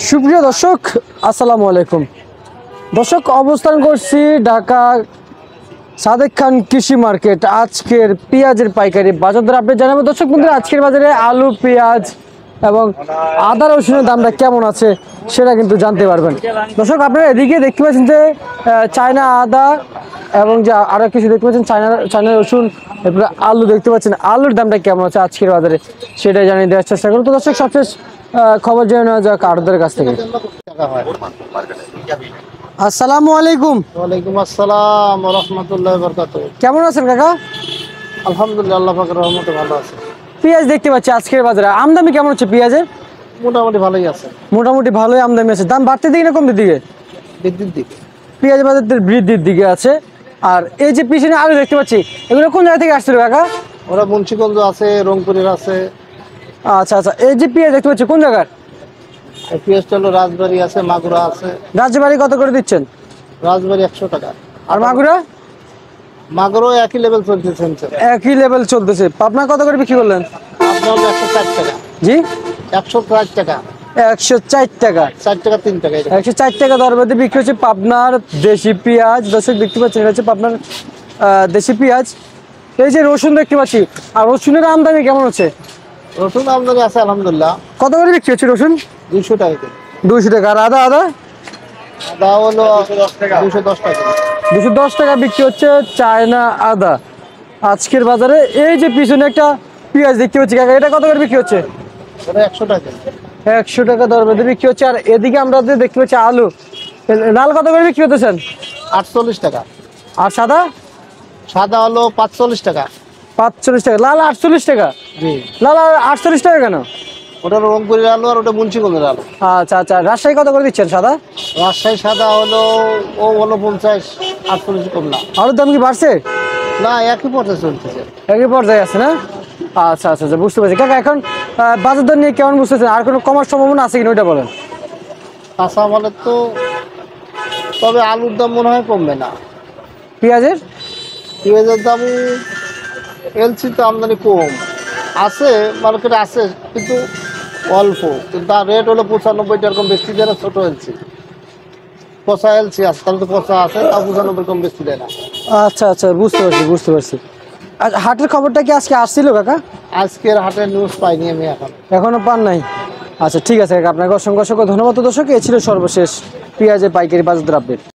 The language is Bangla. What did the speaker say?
সুপ্রিয় দর্শক, আসসালামু আলাইকুম। দর্শক, অবস্থান করছি ঢাকা সাদেক খান কৃষি মার্কেট। আজকের পেঁয়াজের পাইকারি বাজার দর আপনি জানাবো। দর্শক বন্ধুরা, আজকের বাজারে আলু, পেঁয়াজ এবং আদা রসুনের দামটা কেমন আছে সেটা কিন্তু জানতে পারবেন। দর্শক, আপনারা এদিকে দেখতে পাচ্ছেন যে চায়না আদা এবং যে আরো কিছু দেখতে পাচ্ছেন চায়না রসুন, এরপরে আলু দেখতে পাচ্ছেন। আলুর দামটা কেমন আছে আজকের বাজারে সেটাই জানিয়ে দেওয়ার চেষ্টা করুন। তো দর্শক, সবশেষ খবর জেনে নেওয়া যাক আড়তদারের কাছ থেকে। আসসালামু আলাইকুম। ওয়ালাইকুম আসসালাম ওয়া রাহমাতুল্লাহি ওয়া বারাকাতুহু। কেমন আছেন কাকা? আলহামদুলিল্লাহ, আল্লাহ পাকের রহমতে ভালো আছে। পেঁয়াজ দেখতে পাচ্ছি আজকের বাজারে আমদানি কেমন হচ্ছে পেঁয়াজের? মোটামুটি ভালোই আছে, মোটামুটি ভালোই আমদানি আছে। দাম বাড়তে দিকে না কমতে দিকে? বৃদ্ধির দিকে। পেঁয়াজ বাজার বৃদ্ধির দিকে আছে। আর এই যে পিছনে আলু দেখতে পাচ্ছি, এগুলো কোন জায়গা থেকে আসছিল কাকা? ওরা মুন্সিগঞ্জ আছে, রংপুরের আছে। আচ্ছা আচ্ছা, এই যে পেঁয়াজ দেখতে পাচ্ছি কোন জায়গার? পেঁয়াজটা হলো রাজবাড়ি আছে, মাগুরা আছে। রাজবাড়ি কত করে দিচ্ছেন? রাজবাড়ি 100 টাকা। আর মাগুরা? মাগুরও একই লেভেল চলতেছে। একই লেভেল চলতেছে। পাবনা কত করে বিক্রি করলেন? আপনার হলো 160 টাকা। জি, 160 টাকা। 104 টাকা। 4 টাকা 3 টাকা। 104 টাকা দর বেঁধে বিক্রি হচ্ছে পাবনার দেশি পেঁয়াজ। দর্শক দেখতে পাচ্ছেন, এটা হচ্ছে পাবনার দেশি পেঁয়াজ। এই যে রসুন দেখতে পাচ্ছি, আর রসুনের আমদানি কেমন হচ্ছে? রসুন আমদানি আছে আলহামদুলিল্লাহ। কত করে বিক্রি হচ্ছে রসুন? 200 টাকা করে। 200 টাকা। আর আদা? আদা আদা হলো 210 টাকা। 210 টাকা বিক্রি হচ্ছে চায়না আদা আজকের বাজারে। এই যে পিছনে একটা পেঁয়াজ দেখতে পাচ্ছি কাকা, এটা কত করে বিক্রি হচ্ছে? ওটা 100 টাকা। 100 টাকা দর বেঁধে বিক্রি হচ্ছে। আর এদিকে আমরা যে দেখতে পাচ্ছি আলু, লাল কত করে বিক্রি হতেছেন? 48 টাকা। আর সাদা? সাদা হলো 45 টাকা। 45 টাকা। লাল 48 টাকা? জি। লাল 48 টাকা কেন? ওটা রংপুরের আলু আর ওটা মুন্সিগঞ্জের আলু। আচ্ছা আচ্ছা। রাজশাহী কত করে দিচ্ছেন সাদা? রাজশাহী সাদা হলো 50 48 কম না। আলুর দাম কি বাড়ছে? না, একই পর্যায়ে চলতেছে। একই পর্যায়ে আছে না? আচ্ছা আচ্ছা আচ্ছা, বুঝতে পারছি। কাকা, এখন বাজার দর নিয়ে কেমন বুঝতেছেন? আর কোনো কমার সম্ভাবনা আছে কিনা ওইটা বলেন। কাঁচা মালের তো, তবে আলুর দাম মনে হয় কমবে না। পেঁয়াজের? পেঁয়াজের দাম এলসি তো আমদানি কম আছে, মার্কেটে আছে কিন্তু অল্প। কিন্তু তার রেট হলো 95 টাকা কম বেশি দেয় না। ছোটো এলসি, পচা এলসি আছে, তাহলে তো পচা আছে, তাও 95 কম বেশি দেয় না। আচ্ছা আচ্ছা, বুঝতে পারছি বুঝতে পারছি। আচ্ছা, হাটের খবরটা কি আজকে আসছিল কাকা? আজকের হাটের নিউজ পাইনি আমি এখনো পান নাই? আচ্ছা ঠিক আছে কাকা, আপনাকে অসংখ্য অসংখ্য ধন্যবাদ। দর্শক, এ ছিল সর্বশেষ পেঁয়াজের পাইকারি বাজার দর আপডেট।